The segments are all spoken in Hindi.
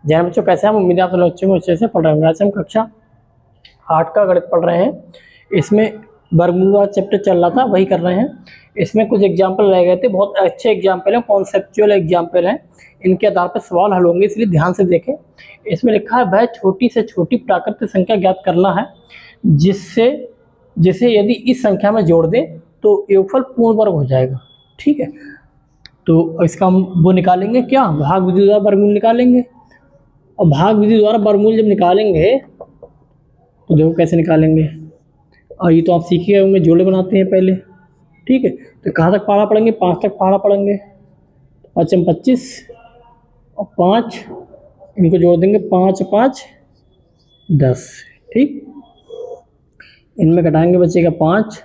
जैन बच्चों कैसे हैं? उम्मीद है आप लोग अच्छे अच्छे से पढ़ रहे होंगे। आज हम कक्षा 8 का गणित पढ़ रहे हैं। इसमें वर्गमूल वाला चैप्टर चल रहा था, वही कर रहे हैं। इसमें कुछ एग्जाम्पल रह गए थे, बहुत अच्छे एग्जाम्पल हैं, कॉन्सेप्चुअल एग्जाम्पल हैं। इनके आधार पर सवाल हल होंगे, इसलिए ध्यान से देखें। इसमें लिखा है वह छोटी से छोटी प्राकृतिक संख्या ज्ञात करना है जिसे यदि इस संख्या में जोड़ दें तो योगफल पूर्ण वर्ग हो जाएगा। ठीक है, तो इसका हम वो निकालेंगे, क्या भाग विधि द्वारा वर्गमूल निकालेंगे। और भाग विधि द्वारा वर्गमूल जब निकालेंगे तो देखो कैसे निकालेंगे। और ये तो आप सीख गए होंगे, जोड़े बनाते हैं पहले। ठीक है, तो कहाँ तक पहाड़ा पढ़ेंगे? 5 तक पहाड़ा पढ़ेंगे। 5 में 25 और 5 इनको जोड़ देंगे, 5 5 10। ठीक, इनमें घटाएंगे, बचेगा 5।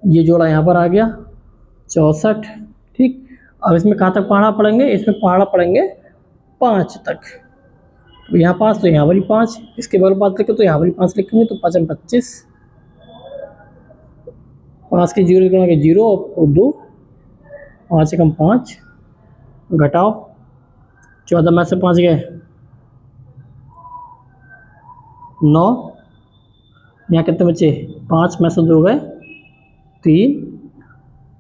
ये जोड़ा यहाँ पर आ गया 64। ठीक, अब इसमें कहाँ तक पहाड़ा पढ़ेंगे? इसमें पहाड़ा पढ़ेंगे 5 तक। तो यहाँ 5 तो यहाँ वाली 5, इसके बगल 5 लिखे तो यहाँ वाली 5 लिखेंगे। तो 5 में 25, 5 के 0 गुणा के 0 और 2, 5 कम 5, घटाओ 14 में से 5 गए 9, यहाँ कितने बचे? 5 में से 2 गए 3।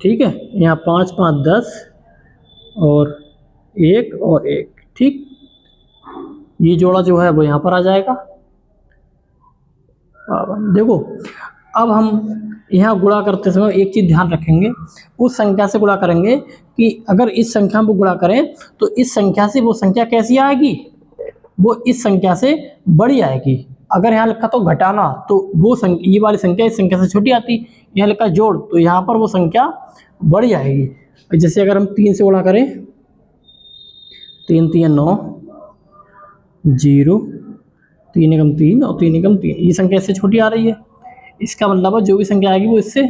ठीक है, यहाँ 5 5 10 और 1 और 1। ठीक, ये जोड़ा जो है वो यहाँ पर आ जाएगा। देखो, अब हम यहाँ गुणा करते समय एक चीज़ ध्यान रखेंगे, उस संख्या से गुणा करेंगे कि अगर इस संख्या में गुणा करें तो इस संख्या से वो संख्या कैसी आएगी? वो इस संख्या से बड़ी आएगी। अगर यहाँ लिखा तो घटाना, तो वो ये वाली संख्या इस संख्या से छोटी आती। यहाँ लिखा जोड़, तो यहाँ पर वो संख्या बड़ी आएगी। जैसे अगर हम 3 से गुणा करें, 3 3 9 0, 3 एकम 3 और 3 एकम 3, ये संख्या इससे छोटी आ रही है। इसका मतलब है जो भी संख्या आएगी वो इससे,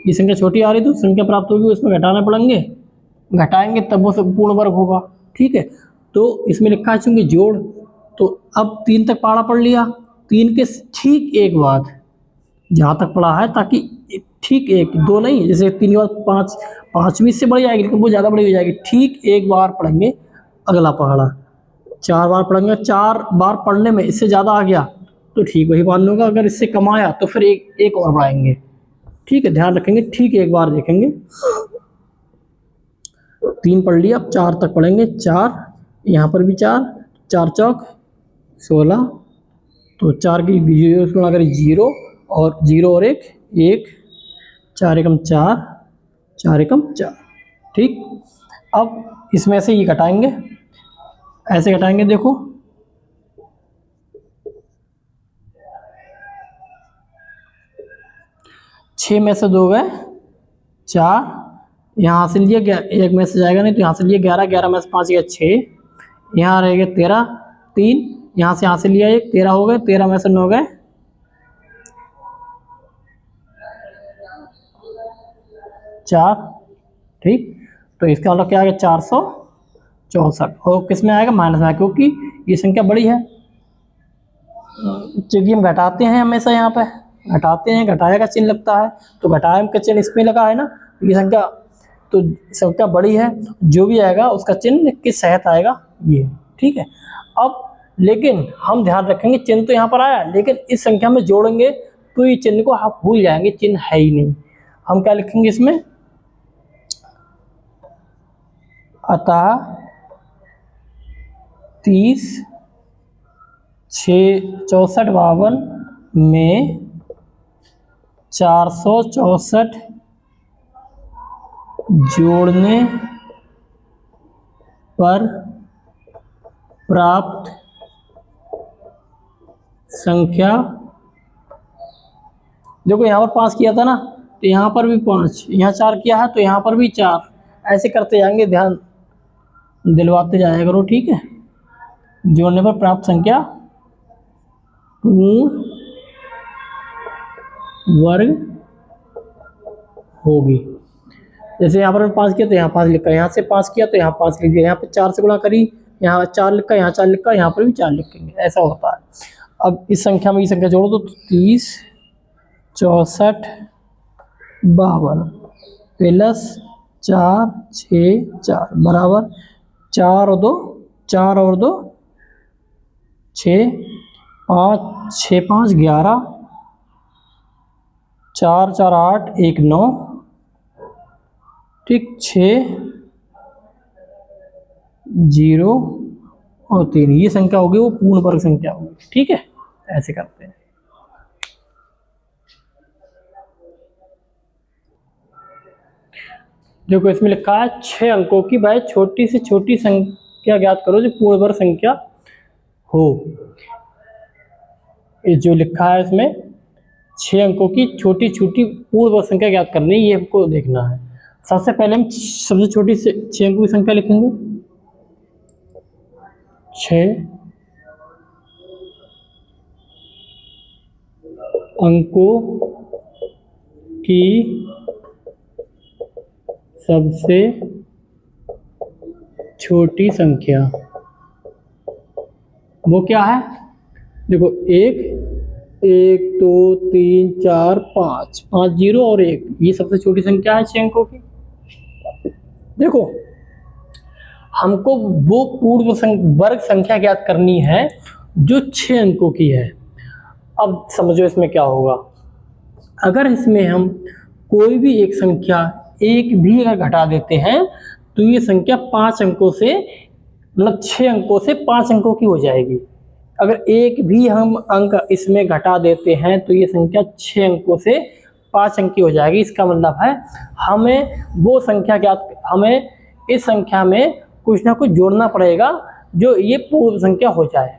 ये संख्या छोटी आ रही है तो संख्या प्राप्त होगी, उसमें घटाना पड़ेंगे, घटाएंगे तब वो पूर्ण वर्ग होगा। ठीक है, तो इसमें लिखा है चूंकि जोड़, तो अब 3 तक पहाड़ा पढ़ लिया। 3 के ठीक एक बाद जहाँ तक पढ़ा है, ताकि ठीक एक, 2 नहीं, जैसे 3 के बाद 5, 5 भी इससे बड़ी आएगी लेकिन वो ज़्यादा बड़ी हो जाएगी। ठीक एक बार पढ़ेंगे अगला पहाड़ा, 4 बार पढ़ेंगे। 4 बार पढ़ने में इससे ज़्यादा आ गया तो ठीक वही मान लूँगा, अगर इससे कम आया तो फिर एक और बढ़ाएंगे। ठीक है, ध्यान रखेंगे, ठीक एक बार देखेंगे। 3 पढ़ लिया, अब 4 तक पढ़ेंगे। 4, यहाँ पर भी 4, 4 चौक 16, तो 4 की 0 गुणा करें 0 और 0 और 1 1, 4 एकम 4, 4 एकम 4। ठीक, अब इसमें से ये घटाएंगे, ऐसे घटाएंगे। देखो, 6 में से 2 गए 4, यहाँ से लिए 1 में से जाएगा नहीं तो यहाँ से लिए 11, 11 में से 5 गया 6, यहाँ रह गया 13, 3, यहाँ से लिया 1, 13 हो गए। 13 में से 9 गए 4। ठीक, तो इसका मतलब क्या आ गया? 464। और किस में आएगा? माइनस में आएगा, क्योंकि ये संख्या बड़ी है। क्योंकि हम घटाते हैं हमेशा, यहाँ पे घटाते हैं, घटाया का चिन्ह लगता है, तो घटाया का चिन्ह इसमें लगा है ना, ये संख्या तो संख्या बड़ी है, जो भी आएगा उसका चिन्ह किस सहित आएगा ये। ठीक है, अब लेकिन हम ध्यान रखेंगे, चिन्ह तो यहाँ पर आया लेकिन इस संख्या में जोड़ेंगे तो ये चिन्ह को आप भूल जाएंगे, चिन्ह है ही नहीं। हम क्या लिखेंगे इसमें? अतः 30 6 64 52 में 464 जोड़ने पर प्राप्त संख्या। देखो, यहाँ पर 5 किया था ना, तो यहाँ पर भी 5, यहाँ 4 किया है तो यहाँ पर भी 4, ऐसे करते जाएंगे, ध्यान दिलवाते जाया करो। ठीक है, जोड़ने पर प्राप्त संख्या पूर्ण वर्ग होगी। जैसे यहाँ पर 5 किया तो यहाँ 5 लिखा, यहाँ से 5 किया तो यहाँ 5 लिख दिया, यहाँ पर 4 से गुणा करी, यहाँ 4 लिखा, यहाँ 4 लिखा, यहाँ पर भी 4 लिखेंगे, ऐसा होता है। अब इस संख्या में ये संख्या जोड़ो तो 30 64 52 प्लस 4 6 4 बराबर 4 और 2 4 और 2 6 5 6 5 11 4 4 8 1 9, ठीक, 6 0 और 3, ये संख्या होगी वो पूर्ण वर्ग संख्या होगी। ठीक है, ऐसे करते हैं। देखो इसमें लिखा है 6 अंकों की वह छोटी से छोटी संख्या ज्ञात करो जो पूर्ण वर्ग संख्या हो। ये जो लिखा है इसमें 6 अंकों की छोटी छोटी पूर्ण वर्ग संख्या ज्ञात करनी है, ये हमको देखना है। सबसे पहले हम सबसे छोटी से 6 अंकों की संख्या लिखेंगे। 6 अंकों की सबसे छोटी संख्या वो क्या है? देखो 1 1 2 3 4 5 5 0 और 1, ये सबसे छोटी संख्या है 6 अंकों की। देखो हमको वो पूर्ण वर्ग संख्या ज्ञात करनी है जो 6 अंकों की है। अब समझो इसमें क्या होगा। अगर इसमें हम कोई भी एक संख्या एक भी अगर घटा देते हैं तो ये संख्या 5 अंकों से, मतलब 6 अंकों से 5 अंकों की हो जाएगी। अगर एक भी हम अंक इसमें घटा देते हैं तो ये संख्या 6 अंकों से 5 अंक की हो जाएगी। इसका मतलब है हमें वो संख्या ज्ञात, हमें इस संख्या में कुछ ना कुछ जोड़ना पड़ेगा जो ये पूर्ण संख्या हो जाए।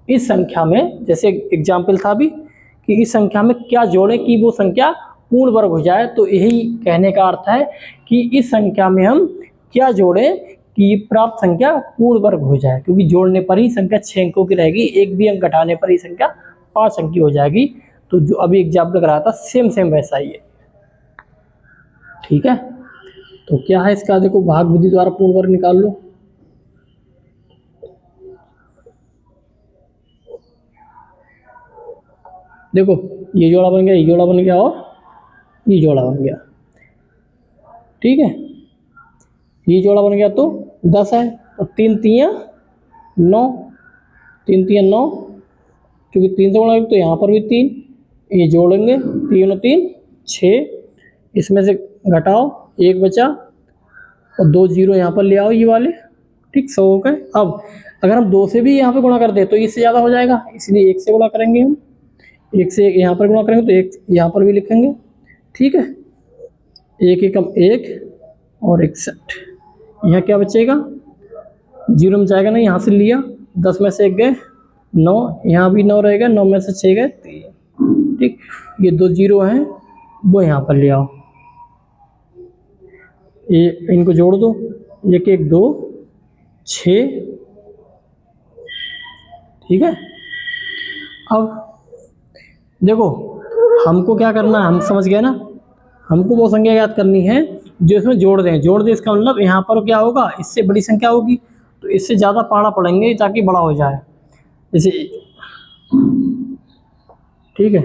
इस संख्या में जैसे एग्जाम्पल था अभी कि इस संख्या में क्या जोड़ें कि वो संख्या पूर्ण वर्ग हो जाए, तो यही कहने का अर्थ है कि इस संख्या में हम क्या जोड़ें कि प्राप्त संख्या पूर्ण वर्ग हो जाए, क्योंकि जोड़ने पर ही संख्या 6 अंकों की रहेगी, एक भी अंक घटाने पर ही संख्या 5 अंक की हो जाएगी। तो जो अभी एग्जाम्पल कराया था सेम वैसा ही है। ठीक है, तो क्या है इसका, देखो भाग विधि द्वारा पूर्ण वर्ग निकाल लो। देखो ये जोड़ा बन गया, ये जोड़ा बन गया और ये जोड़ा बन गया। ठीक है, ये जोड़ा बन गया तो 10 है और 3 3 9, 3 3 9, क्योंकि 3 से गुणा तो यहाँ पर भी 3, ये जोड़ेंगे 3 और 3 6, इसमें से घटाओ 1 बचा और 2 0 यहाँ पर ले आओ ये वाले। ठीक, 100 हो गए। अब अगर हम 2 से भी यहाँ पे गुणा कर दे तो इससे ज़्यादा हो जाएगा, इसलिए 1 से गुणा करेंगे हम, 1 से 1 यहाँ पर गुणा करेंगे तो 1 यहाँ पर भी लिखेंगे। ठीक है, 1 एकम 1 और 61, यहाँ क्या बचेगा, 0 में जाएगा नहीं, यहाँ से लिया 10 में से 1 गए 9, यहाँ भी 9 रहेगा, 9 में से 6 गए 3। ठीक, ये 2 0 हैं वो यहाँ पर ले आओ, ये इनको जोड़ दो, 1 1 2 6। ठीक है, अब देखो हमको क्या करना है, हम समझ गए ना, हमको वो संख्या याद करनी है जो इसमें जोड़ दें। जोड़ दें इसका मतलब यहाँ पर क्या होगा, इससे बड़ी संख्या होगी तो इससे ज़्यादा पढ़ना पड़ेंगे ताकि बड़ा हो जाए। जैसे ठीक है,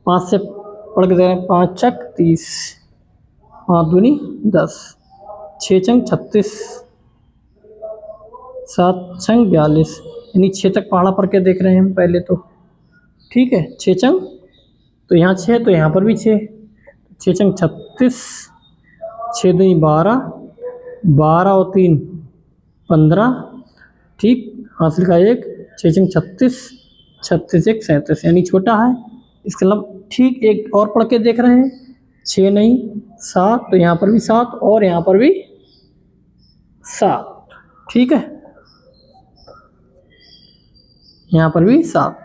5 से पढ़ के दे रहे हैं, 5 छक 30, 5 दूनी 10, 6 छंग 36, 7 छंग 42, यानी 6 तक पढ़ा पढ़ के देख रहे हैं हम पहले तो। ठीक है, 6 छंग तो यहाँ 6 तो यहाँ पर भी 6, 6 छंग 36, 6 दूनी 12, 12 और 3 15। ठीक, हासिल का 1, 6 छंग 36, 36 1 37, यानी छोटा है। इसका मतलब ठीक एक और पढ़ के देख रहे हैं, 6 नहीं 7, तो यहाँ पर भी 7 और यहाँ पर भी 7। ठीक है, यहाँ पर भी 7,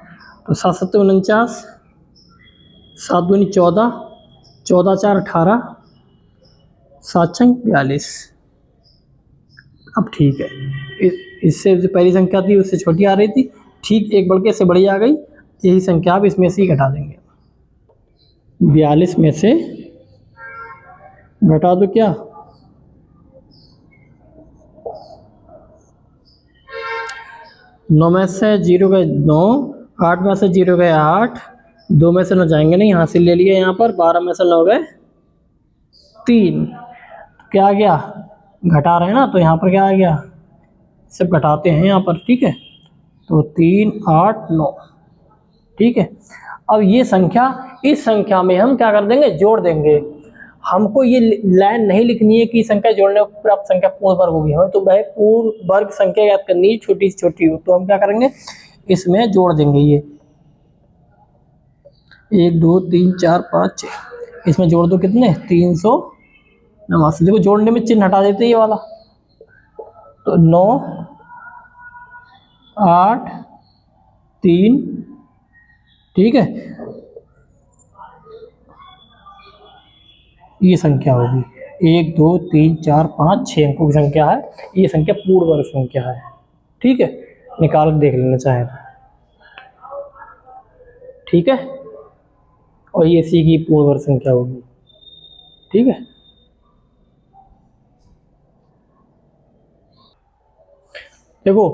तो 7 7 49, 7 दूनी 14, 14 4 18, 7 छंग 42। अब ठीक है, इससे जो पहली संख्या थी उससे छोटी आ रही थी, ठीक एक बढ़ के इससे बड़ी आ गई, यही संख्या आप इसमें से ही घटा देंगे। 42 में से घटा दो क्या, 9 में से 0 गए 9, 8 में से 0 गए 8, 2 में से 9 जाएंगे नहीं, यहाँ से ले लिए यहाँ पर, 12 में से 9 गए 3, क्या आ गया, घटा रहे हैं ना तो यहाँ पर क्या आ गया, सब घटाते हैं यहाँ पर। ठीक है, तो 3 8 9। ठीक है, अब ये संख्या, इस संख्या में हम क्या कर देंगे, जोड़ देंगे। हमको ये लाइन नहीं लिखनी है कि संख्या जोड़ने पर प्राप्त संख्या पूर्ण वर्ग होगी, हमें तो भाई पूर्ण वर्ग संख्या याद करनी है, छोटी से छोटी हो। तो हम क्या करेंगे, इसमें जोड़ देंगे ये 1 2 3 4 5 6, इसमें जोड़ दो कितने, 389। देखो जोड़ने में चिन्ह हटा देते हैं ये वाला, तो 9 8 3। ठीक है, ये संख्या होगी 1 2 3 4 5 6 अंकों की संख्या है। ये संख्या पूर्ण वर्ग संख्या है। ठीक है, निकाल के देख लेना चाहे तो। ठीक है, और ये सी की पूर्ण वर्ग संख्या होगी। ठीक है, देखो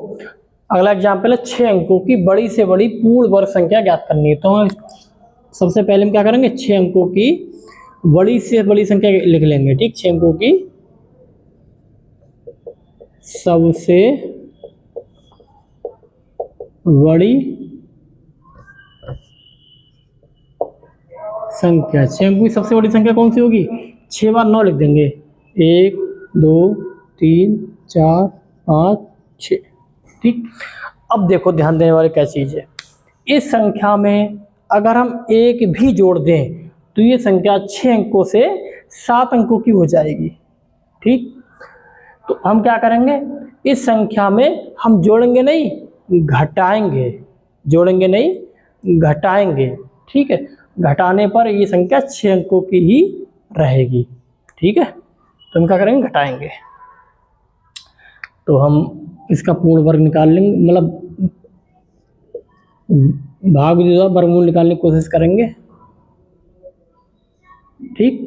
अगला एग्जाम्पल है 6 अंकों की बड़ी से बड़ी पूर्ण वर्ग संख्या ज्ञात करनी है। तो हम सबसे पहले हम क्या करेंगे, 6 अंकों की बड़ी से बड़ी संख्या लिख लेंगे। ठीक, 6 अंकों की सबसे बड़ी संख्या, 6 अंकों की सबसे बड़ी संख्या कौन सी होगी, 6 बार 9 लिख देंगे, 1 2 3 4 5 6। ठीक, अब देखो ध्यान देने वाली क्या चीज़ है, इस संख्या में अगर हम एक भी जोड़ दें तो ये संख्या 6 अंकों से 7 अंकों की हो जाएगी। ठीक, तो हम क्या करेंगे, इस संख्या में हम जोड़ेंगे नहीं, घटाएंगे। जोड़ेंगे नहीं, घटाएंगे। ठीक है, घटाने पर ये संख्या 6 अंकों की ही रहेगी। ठीक है, तो हम क्या करेंगे, घटाएंगे। तो हम इसका पूर्ण वर्ग निकाल लेंगे, मतलब भाग विधि वर्गमूल निकालने की कोशिश करेंगे। ठीक,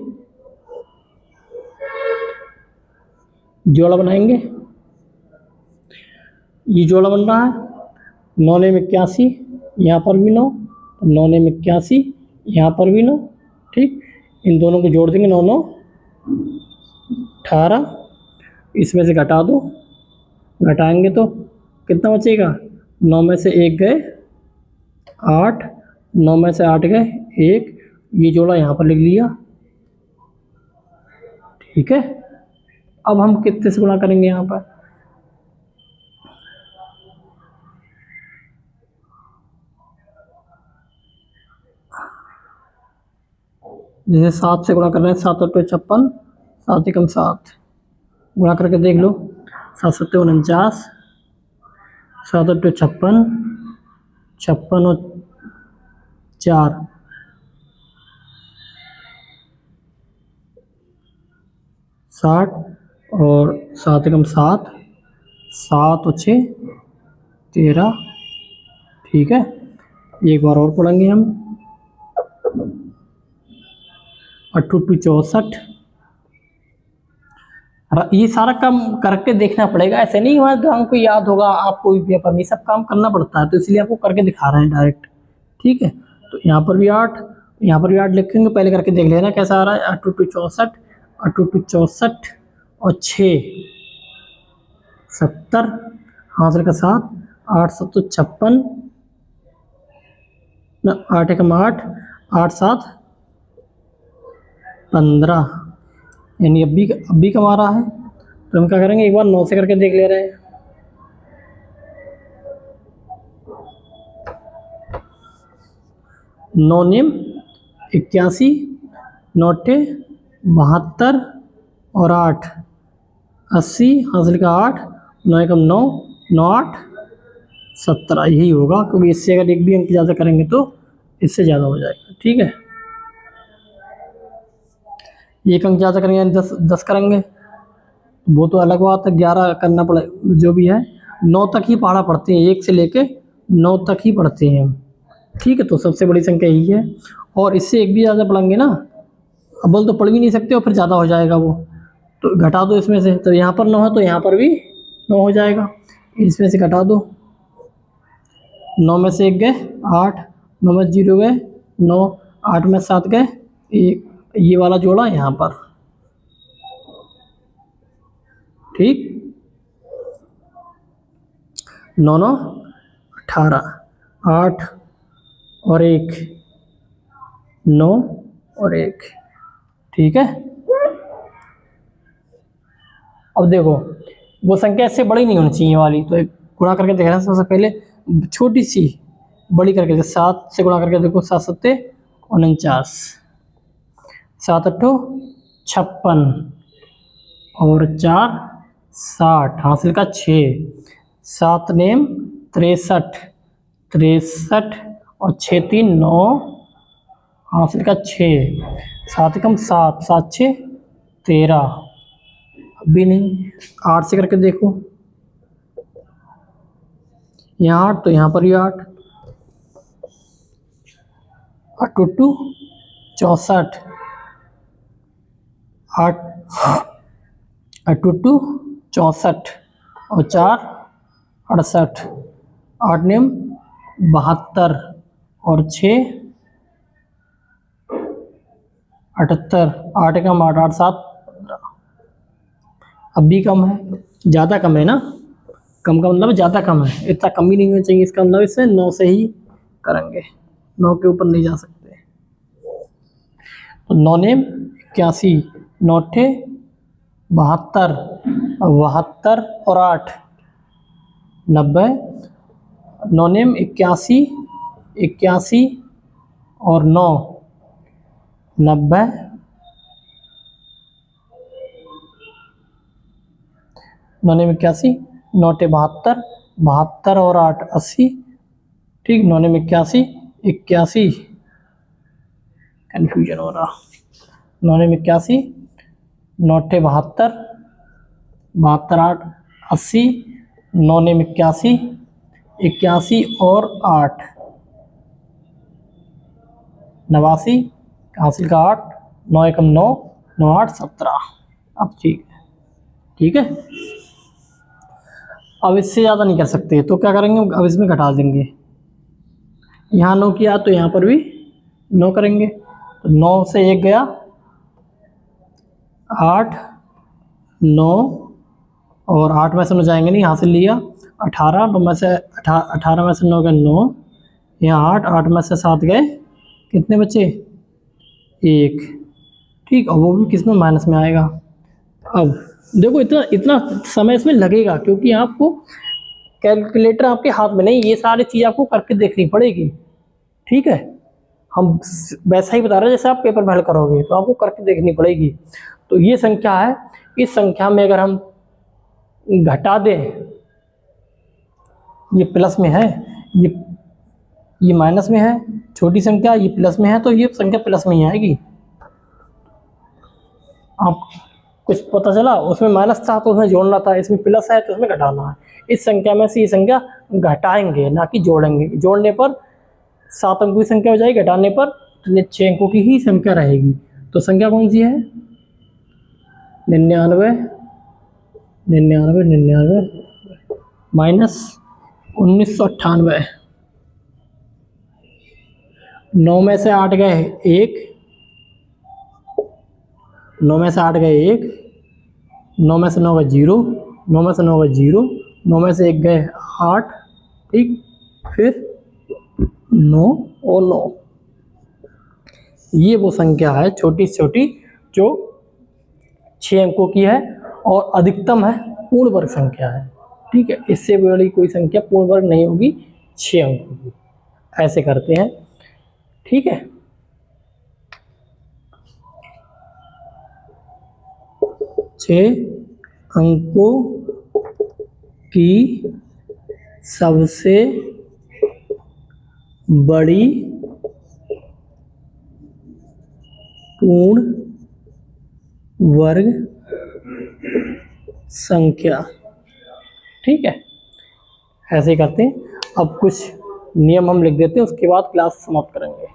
जोड़ा बनाएंगे, ये जोड़ा बन रहा है 9 ने 81, यहाँ पर भी 9, 9 ने 81, यहाँ पर भी 9। ठीक, इन दोनों को जोड़ देंगे, 9 9 18, इसमें से घटा दो, घटाएंगे तो कितना बचेगा, 9 में से 1 गए 8, 9 में से 8 गए 1, ये जोड़ा यहाँ पर लिख लिया। ठीक है, अब हम कितने से गुणा करेंगे यहाँ पर, जैसे 7 से गुणा कर रहे हैं, 7 और 56, 7 एकम 7, गुणा करके देख लो, 7 7 49, 7 8 56, 56 और 4 60, और 7 एकम 7, 7 और 6 13। ठीक है, एक बार और पढ़ेंगे हम, 8 2 64। ये सारा काम करके देखना पड़ेगा, ऐसे नहीं हुआ तो हमको याद होगा, आपको भी पेपर में सब काम करना पड़ता है, तो इसलिए आपको करके दिखा रहे हैं डायरेक्ट। ठीक है, तो यहाँ पर भी 8, यहाँ पर भी 8 लिखेंगे, पहले करके देख लेना कैसा आ रहा है। 8 2 64, 8 2 64 और 6 70, हाथ का 7, 8 7 56, 8 एकम 8, 8 7 15, यानी अब भी कमा रहा है। तो हम क्या करेंगे, एक बार 9 से करके देख ले रहे हैं। 9 निम 81, 9 72 और 8 80, हासिल का 8, 9 एकम 9, 9 8 17, यही होगा, क्योंकि इससे अगर एक भी अंक ज़्यादा करेंगे तो इससे ज़्यादा हो जाएगा। ठीक है, एक अंक ज़्यादा करेंगे यानी 10 करेंगे, वो तो अलग बात है, 11 करना पड़े, जो भी है 9 तक ही पढ़ा पढ़ते हैं, 1 से लेके 9 तक ही पढ़ते हैं हम। ठीक है, तो सबसे बड़ी संख्या यही है, और इससे एक भी ज़्यादा पढ़ेंगे ना, अव्वल तो पढ़ भी नहीं सकते और फिर ज़्यादा हो जाएगा वो, तो घटा दो इसमें से। तो यहाँ पर 9 है तो यहाँ पर भी 9 हो जाएगा, इसमें से घटा दो, 9 में से 1 गए 8, 9 में 0 गए 9, 8 में 7 गए 1, ये वाला जोड़ा यहाँ पर। ठीक, 9 9 18, 8 और 1 9 और 1। ठीक है, अब देखो वो संख्या इससे बड़ी नहीं होनी चाहिए वाली, तो एक गुणा करके देख रहे हैं। सबसे पहले छोटी सी बड़ी करके 7 से गुणा करके देखो, 7 सत्ते 49, 7 अट्ठो 56 और 4 60, हासिल का 6, 7 नेम 63, 63 और 6 3 9, हासिल का 6, 7 कम 7, 7 6 13, अभी नहीं। 8 से करके देखो, यहाँ 8 तो यहाँ पर भी 8, 8 टू 64, 8 8 टू 64 और 4 68, 8 नेम 72 और 6 78, 8 कम 8, 8 7 15। अब भी कम है, ज़्यादा कम है ना, कम का मतलब ज़्यादा कम है, इतना कम ही नहीं होना चाहिए। इसका मतलब इससे 9 से ही करेंगे, 9 के ऊपर नहीं जा सकते। तो 9 नेम 81, 9 अट्ठे 72, 72 और 8 90, 9 नेम 81, 81 और 9 90, 9 नेम 81, 9 अट्ठे 72, 72 और 8 80। ठीक, 9 नेम 81, 81 कन्फ्यूजन हो रहा, 9 नेम 81, 9 अट्ठे 72, 72 8 80, 9 नेम 81, 81 और 8 89, हासिल का 8, 9 एकम 9, 9 8 17। अब ठीक है, ठीक है। अब इससे ज़्यादा नहीं कर सकते, तो क्या करेंगे, अब इसमें घटा देंगे। यहाँ 9 किया तो यहाँ पर भी 9 करेंगे, तो 9 से 1 गया, 8 9 और 8 में से 9 जाएंगे नहीं, यहाँ से लिया 18, 9 में से 18 में से 9 गए 9, यहाँ 8, 8 में से 7 गए, कितने बचे 1। ठीक, और वो भी किस में, माइनस में आएगा। अब देखो इतना समय इसमें लगेगा, क्योंकि आपको कैलकुलेटर आपके हाथ में नहीं, ये सारी चीज़ आपको करके देखनी पड़ेगी। ठीक है, हम वैसा ही बता रहे हैं जैसे आप पेपर में हल करोगे, तो आपको करके देखनी पड़ेगी। तो ये संख्या है, इस संख्या में अगर हम घटा दें, ये प्लस में है, ये माइनस में है, छोटी संख्या ये प्लस में है, तो ये संख्या प्लस में ही आएगी। आप कुछ पता चला, उसमें माइनस था तो उसमें जोड़ना था, इसमें प्लस है तो उसमें घटाना है। इस संख्या में से ये संख्या घटाएंगे, ना कि जोड़ेंगे। जोड़ने पर 7 अंकों की संख्या हो जाएगी, घटाने पर 6 अंकों की ही संख्या रहेगी। तो संख्या कौन सी है, 99 99 99 माइनस 1998। 9 में से 8 गए 1, 9 में से 8 गए 1, 9 में से 9 गए 0, 9 में से 9 गए 0, 9 में से 1 गए 8। ठीक, फिर 9 और 9, ये वो संख्या है छोटी से छोटी जो 6 अंकों की है और अधिकतम है, पूर्ण वर्ग संख्या है। ठीक है, इससे बड़ी कोई संख्या पूर्ण वर्ग नहीं होगी 6 अंकों की। ऐसे करते हैं, ठीक है। छः अंकों की सबसे बड़ी पूर्ण वर्ग संख्या। ठीक है, ऐसे ही करते हैं। अब कुछ नियम हम लिख देते हैं, उसके बाद क्लास समाप्त करेंगे।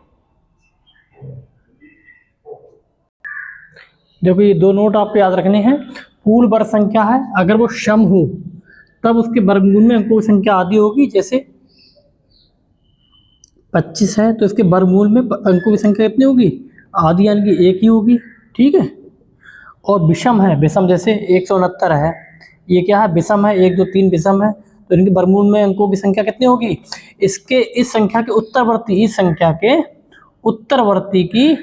देखो ये 2 नोट आपको याद रखने हैं। पूर्ण वर्ग संख्या है, अगर वो सम हो तब उसके वर्गमूल में अंकों की संख्या आधी होगी। जैसे 25 है तो इसके वर्गमूल में अंकों की संख्या कितनी होगी, आधी, यानी कि 1 ही होगी। ठीक है, और विषम है, विषम जैसे 169 है, ये क्या है, विषम है, 1 2 3 विषम है, तो इनके वर्गमूल में अंकों की संख्या कितनी होगी? इसके इस संख्या के उत्तरवर्ती, इस संख्या के उत्तरवर्ती की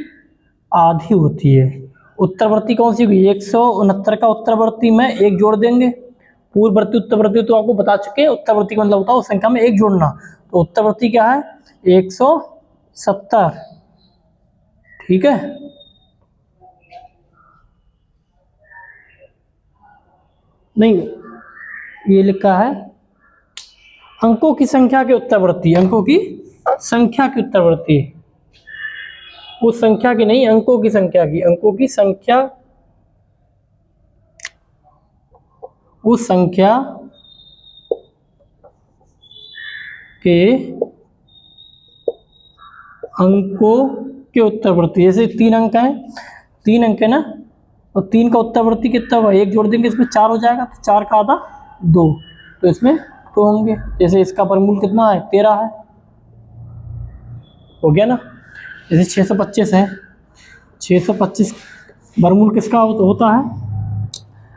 आधी होती है। उत्तरवर्ती कौन सी होगी? 169 का उत्तरवर्ती में एक जोड़ देंगे। पूर्ववर्ती उत्तरवर्ती तो आपको बता चुके हैं, उत्तरवर्ती का मतलब होता है उस संख्या में एक जोड़ना। तो उत्तरवर्ती क्या है? 170। ठीक है, नहीं ये लिखा है अंकों की संख्या के उत्तरवर्ती, अंकों की संख्या के उत्तरवर्ती, उस संख्या की नहीं, अंकों की संख्या की, अंकों की संख्या, उस संख्या के अंकों के उत्तरवर्ती। जैसे 3 अंक हैं, 3 अंक है ना, और 3 का उत्तरवर्ती कितना हुआ? एक जोड़ देंगे, इसमें 4 हो जाएगा, तो 4 का आधा 2, तो इसमें 2 होंगे। जैसे इसका वर्गमूल कितना है? 13 है, हो गया ना। जैसे 625 है, 625 वर्गमूल किसका होता है?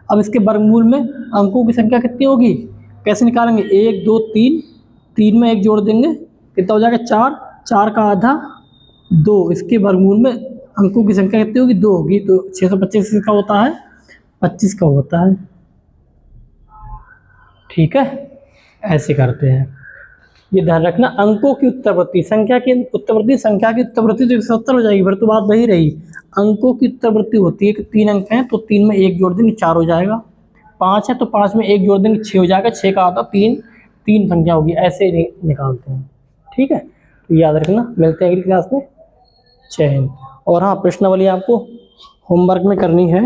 अब इसके वर्गमूल में अंकों की संख्या कितनी होगी? कैसे निकालेंगे? 1 2 3, 3 में एक जोड़ देंगे, कितना हो जाएगा? 4, 4 का आधा 2, इसके वर्गमूल में अंकों की संख्या कितनी होगी? 2 होगी। तो 625 का होता है 25 का होता है। ठीक है, ऐसे करते हैं, ये ध्यान रखना। अंकों की उत्तरवर्ती, संख्या की उत्तरवर्ती, संख्या की उत्तरवर्ती तो 170 हो जाएगी, फिर तो बात वही रही। अंकों की उत्तरवर्ती होती है कि 3 अंक हैं तो 3 में एक जोड़ देंगे, 4 हो जाएगा। 5 है तो 5 में एक जोड़ देंगे, 6 हो जाएगा। 6 का आधा 3, 3 संख्या होगी। ऐसे निकालते हैं। ठीक है, तो याद रखना। मिलते हैं अगली क्लास में। जय हिंद। और हाँ, प्रश्नावली आपको होमवर्क में करनी है।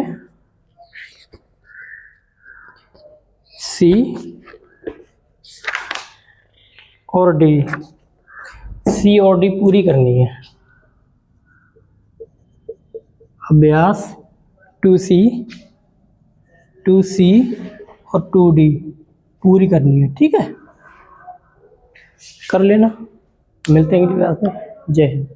सी और डी, सी और डी पूरी करनी है। अभ्यास 2C, 2C और 2D पूरी करनी है। ठीक है, कर लेना। मिलते हैं अगली क्लास में। जय हिंद।